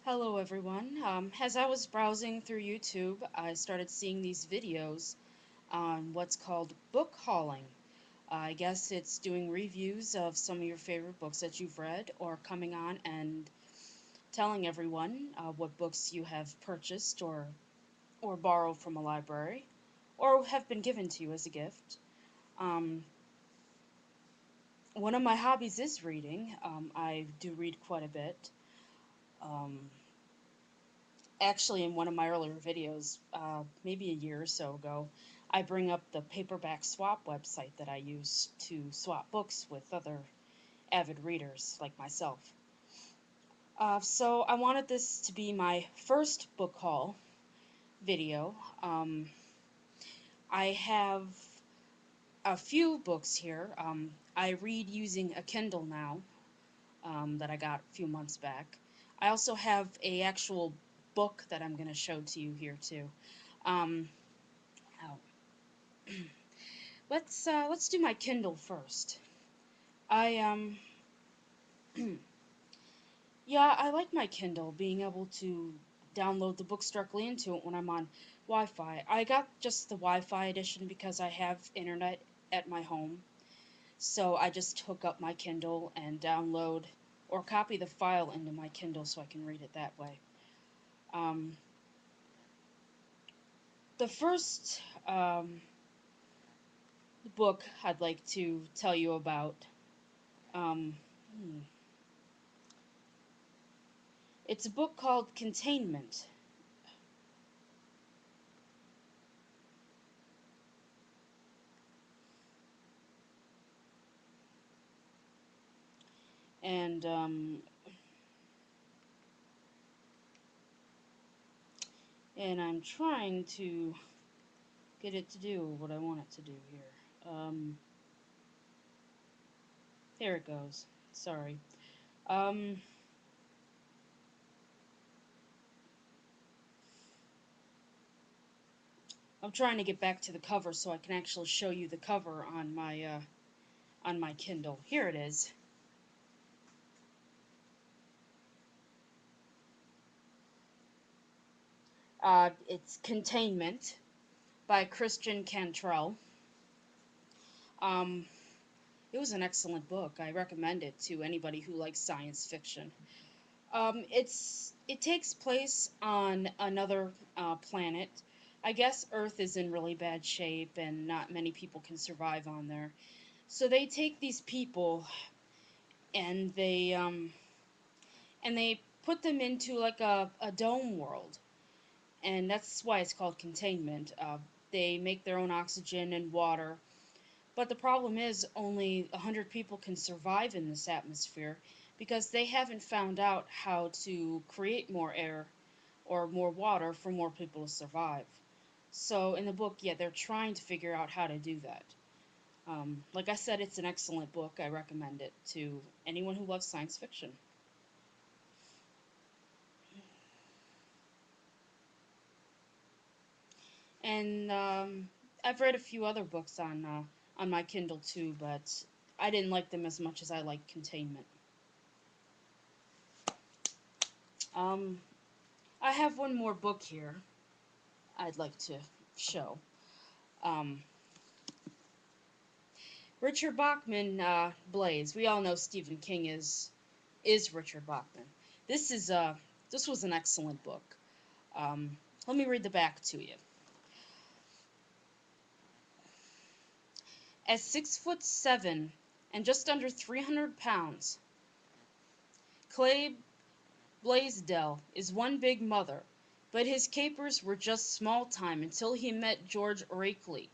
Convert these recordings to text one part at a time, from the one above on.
Hello everyone. As I was browsing through YouTube, I started seeing these videos on what's called book hauling. I guess it's doing reviews of some of your favorite books that you've read, or coming on and telling everyone what books you have purchased or borrowed from a library, or have been given to you as a gift. Um, One of my hobbies is reading. I do read quite a bit. Um, Actually, in one of my earlier videos, maybe a year or so ago, I bring up the paperback swap website that I use to swap books with other avid readers like myself. So I wanted this to be my first book haul video. I have a few books here. I read using a Kindle now, that I got a few months back. I also have a actual book that I'm going to show to you here too. Um, oh, let's do my Kindle first. I yeah, I like my Kindle being able to download the books directly into it when I'm on Wi-Fi. I got just the Wi-Fi edition because I have internet at my home. So I just hook up my Kindle and download or copy the file into my Kindle so I can read it that way. Um, the first book I'd like to tell you about. Um, hmm, it's a book called Containment. And I'm trying to get it to do what I want it to do here. There it goes. Sorry. Um, I'm trying to get back to the cover so I can actually show you the cover on my Kindle. Here it is. It's Containment by Christian Cantrell. Um, it was an excellent book. I recommend it to anybody who likes science fiction. It takes place on another planet. I guess Earth is in really bad shape, and not many people can survive on there. So they take these people and they put them into like a dome world, and that's why it's called containment. They make their own oxygen and water, but the problem is only 100 people can survive in this atmosphere because they haven't found out how to create more air or more water for more people to survive. So in the book, yeah, they're trying to figure out how to do that. Like I said, it's an excellent book. I recommend it to anyone who loves science fiction. And I've read a few other books on my Kindle too, but I didn't like them as much as I like Containment. Um, I have one more book here I'd like to show. Um, Richard Bachman, Blaze. We all know Stephen King is Richard Bachman. This is this was an excellent book. Let me read the back to you. At 6'7" and just under 300 pounds, Clay Blaisdell is one big mother, but his capers were just small time until he met George Rakely.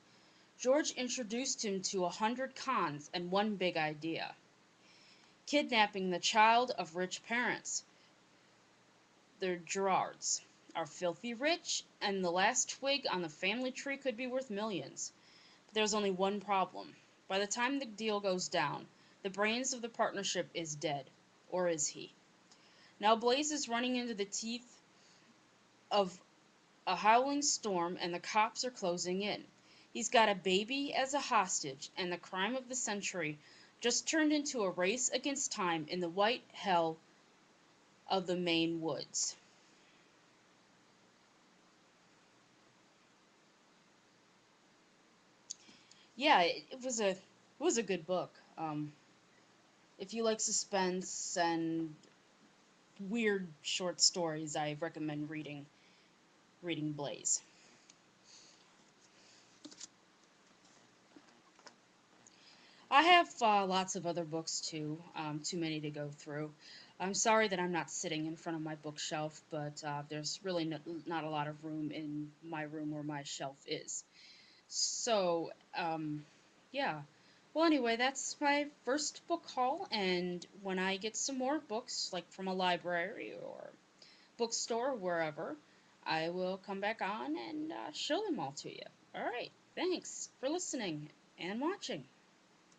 George introduced him to 100 cons and one big idea: kidnapping the child of rich parents. The Gerards are filthy rich, and the last twig on the family tree could be worth millions. But there's only one problem. By the time the deal goes down, the brains of the partnership is dead. Or is he? Now Blaze is running into the teeth of a howling storm, and the cops are closing in. He's got a baby as a hostage, and the crime of the century just turned into a race against time in the white hell of the Maine woods. Yeah, it was a good book. If you like suspense and weird short stories, I recommend reading Blaze. I have lots of other books too, too many to go through. I'm sorry that I'm not sitting in front of my bookshelf, but there's really not a lot of room in my room where my shelf is. So, yeah. Well, anyway, that's my first book haul, and when I get some more books, like from a library or bookstore, wherever, I will come back on and show them all to you. All right. Thanks for listening and watching.